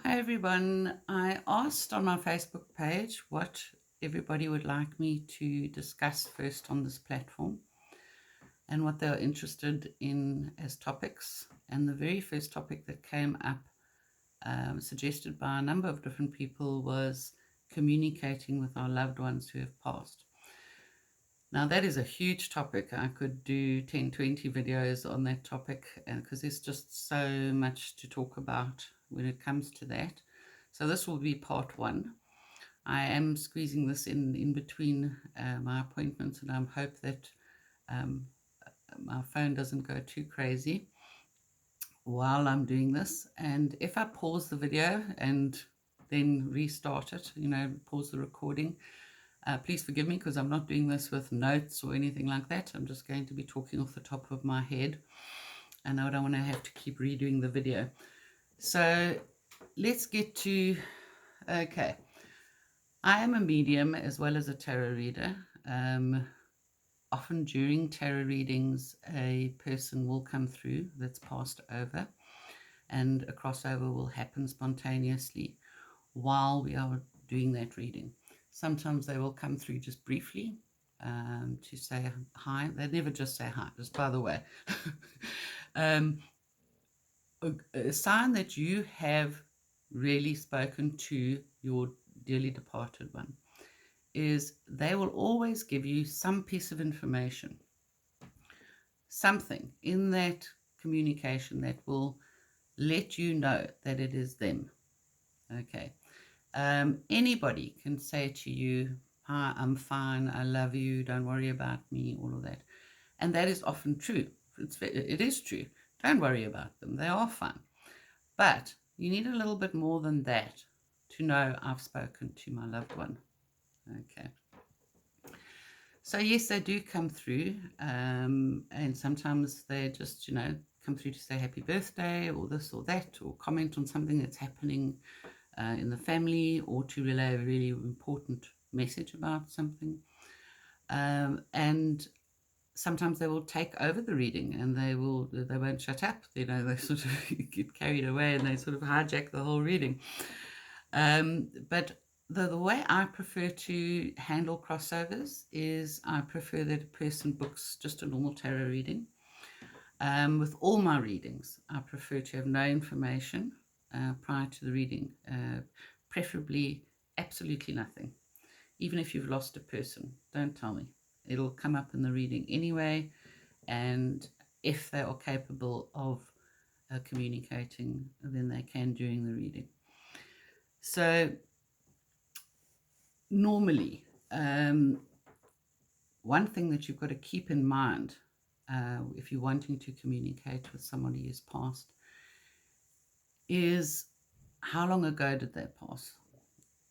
Hi everyone. I asked on my Facebook page what everybody would like me to discuss first on this platform and what they are interested in as topics. And the very first topic that came up, suggested by a number of different people, was communicating with our loved ones who have passed. Now, that is a huge topic. I could do 10, 20 videos on that topic because there's just so much to talk about when it comes to that. So this will be part one. I am squeezing this in between my appointments, and I hope that my phone doesn't go too crazy while I'm doing this. And if I pause the video and then restart it, pause the recording, please forgive me because I'm not doing this with notes or anything like that. I'm just going to be talking off the top of my head, and I don't want to have to keep redoing the video. So let's get to, okay. I am a medium as well as a tarot reader. Often during tarot readings, a person will come through that's passed over, and a crossover will happen spontaneously while we are doing that reading. Sometimes they will come through just briefly to say hi. They never just say hi, just by the way. A sign that you have really spoken to your dearly departed one is they will always give you some piece of information, something in that communication that will let you know that it is them. Okay. Anybody can say to you, hi, I'm fine, I love you, don't worry about me, all of that. And that is often true. It is true. Don't worry about them. They are fine. But you need a little bit more than that to know I've spoken to my loved one. Okay. So yes, they do come through, and sometimes they just, come through to say happy birthday or this or that, or comment on something that's happening in the family, or to relay a really important message about something. And sometimes they will take over the reading, and they won't shut up. They sort of get carried away and they sort of hijack the whole reading. But the way I prefer to handle crossovers is I prefer that a person books just a normal tarot reading. With all my readings, I prefer to have no information prior to the reading, preferably absolutely nothing. Even if you've lost a person, don't tell me. It'll come up in the reading anyway, and if they are capable of communicating, then they can during the reading. So normally, one thing that you've got to keep in mind if you're wanting to communicate with somebody who's passed is how long ago did they pass?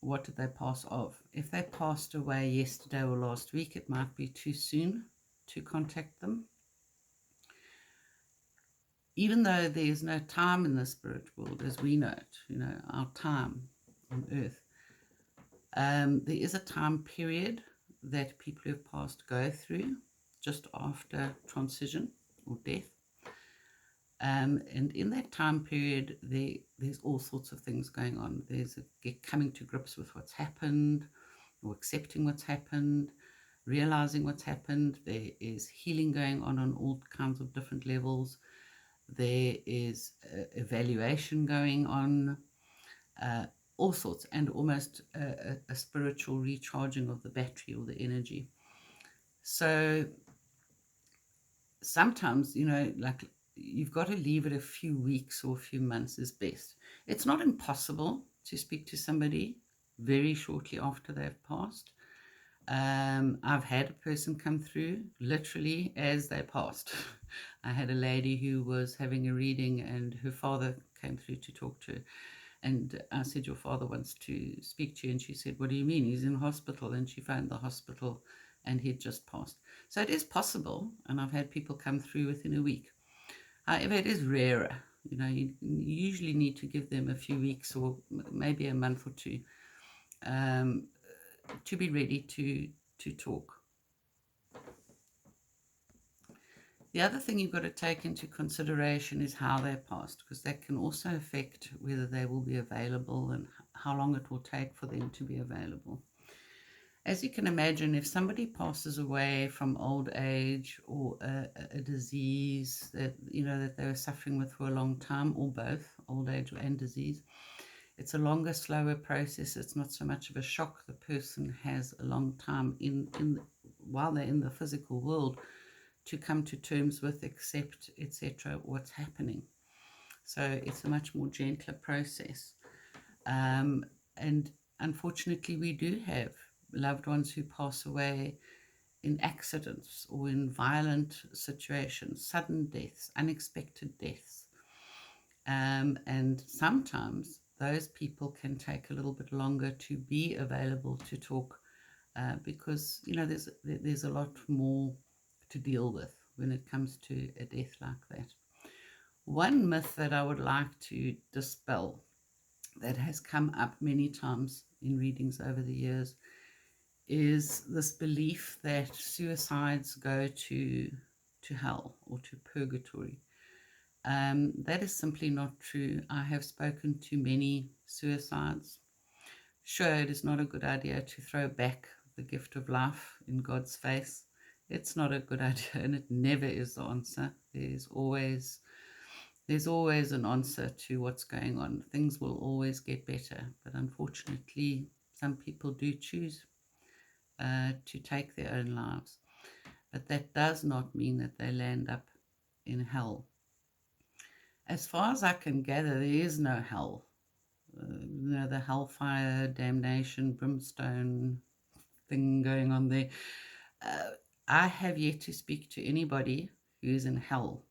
What did they pass of? If they passed away yesterday or last week, it might be too soon to contact them. Even though there is no time in the spirit world as we know it, our time on earth, there is a time period that people who have passed go through just after transition or death. And in that time period, there's all sorts of things going on. There's coming to grips with what's happened, or accepting what's happened, realizing what's happened. There is healing going on all kinds of different levels. There is evaluation going on, all sorts, and almost a spiritual recharging of the battery or the energy. So sometimes, like, you've got to leave it a few weeks or a few months is best. It's not impossible to speak to somebody very shortly after they've passed. I've had a person come through literally as they passed. I had a lady who was having a reading, and her father came through to talk to her. And I said, your father wants to speak to you. And she said, what do you mean? He's in hospital. And she phoned the hospital, and he'd just passed. So it is possible, and I've had people come through within a week. However, it is rarer. You usually need to give them a few weeks or maybe a month or two to be ready to talk. The other thing you've got to take into consideration is how they passed, because that can also affect whether they will be available and how long it will take for them to be available. As you can imagine, if somebody passes away from old age or a disease that that they were suffering with for a long time, or both, old age and disease, it's a longer, slower process. It's not so much of a shock. The person has a long time while they're in the physical world to come to terms with, accept, etc., what's happening. So it's a much more gentler process. And unfortunately, we do have loved ones who pass away in accidents or in violent situations, sudden deaths, unexpected deaths. And sometimes those people can take a little bit longer to be available to talk because, there's a lot more to deal with when it comes to a death like that. One myth that I would like to dispel that has come up many times in readings over the years is this belief that suicides go to hell or to purgatory. That is simply not true. I have spoken to many suicides. Sure, it is not a good idea to throw back the gift of life in God's face. It's not a good idea, and it never is the answer. There's always an answer to what's going on. Things will always get better, but unfortunately, some people do choose to take their own lives. But that does not mean that they land up in hell. As far as I can gather, there is no hell. The hellfire, damnation, brimstone thing going on there. I have yet to speak to anybody who's in hell.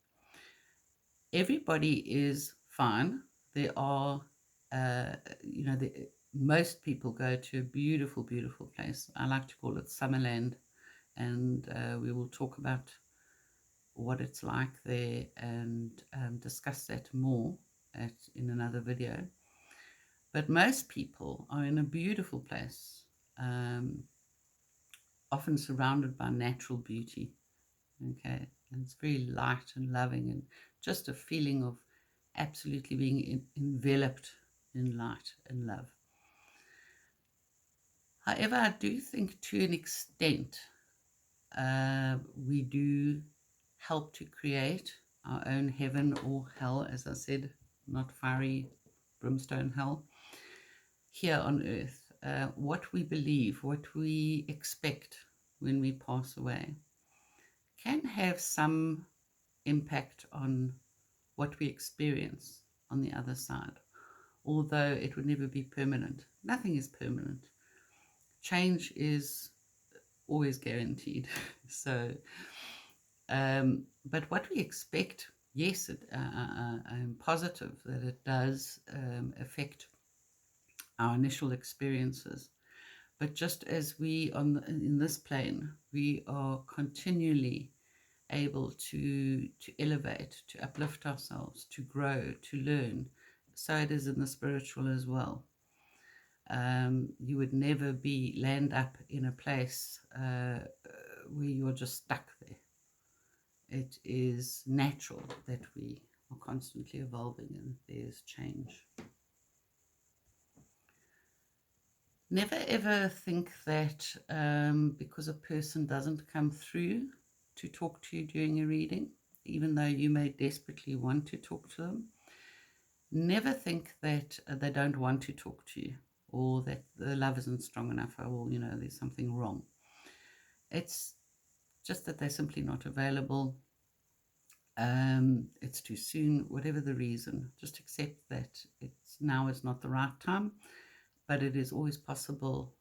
Everybody is fine. There are, most people go to a beautiful, beautiful place. I like to call it Summerland, and we will talk about what it's like there and discuss that more in another video. But most people are in a beautiful place, often surrounded by natural beauty. Okay, and it's very light and loving, and just a feeling of absolutely being enveloped in light and love. However, I do think to an extent we do help to create our own heaven or hell, as I said, not fiery brimstone hell, here on earth. What we believe, what we expect when we pass away can have some impact on what we experience on the other side, although it would never be permanent. Nothing is permanent. Change is always guaranteed. So, but what we expect, yes, I'm positive that it does affect our initial experiences. But just as we in this plane, we are continually able to elevate, to uplift ourselves, to grow, to learn. So it is in the spiritual as well. You would never land up in a place where you're just stuck there. It is natural that we are constantly evolving and there's change. Never ever think that because a person doesn't come through to talk to you during a reading, even though you may desperately want to talk to them, never think that they don't want to talk to you or that the love isn't strong enough or, there's something wrong. It's just that they're simply not available. It's too soon, whatever the reason. Just accept that now is not the right time, but it is always possible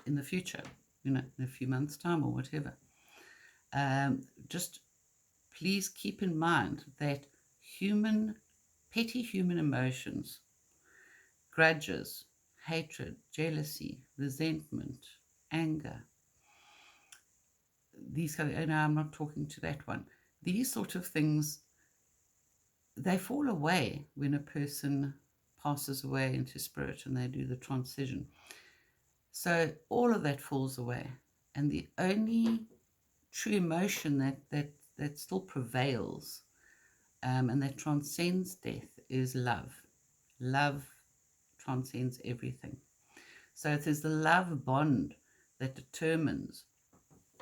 in the future, in a few months' time or whatever. Just please keep in mind that petty human emotions, grudges, hatred, jealousy, resentment, anger, I'm not talking to that one. These sort of things, they fall away when a person passes away into spirit and they do the transition. So all of that falls away. And the only true emotion that that still prevails, and that transcends death is love. Love transcends everything. So it is the love bond that determines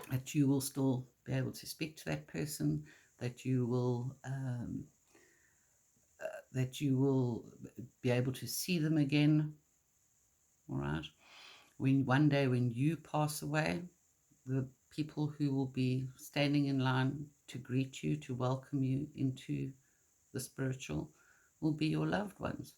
that you will still be able to speak to that person, that you will be able to see them again. All right. When one day when you pass away, the people who will be standing in line to greet you, to welcome you into the spiritual, will be your loved ones.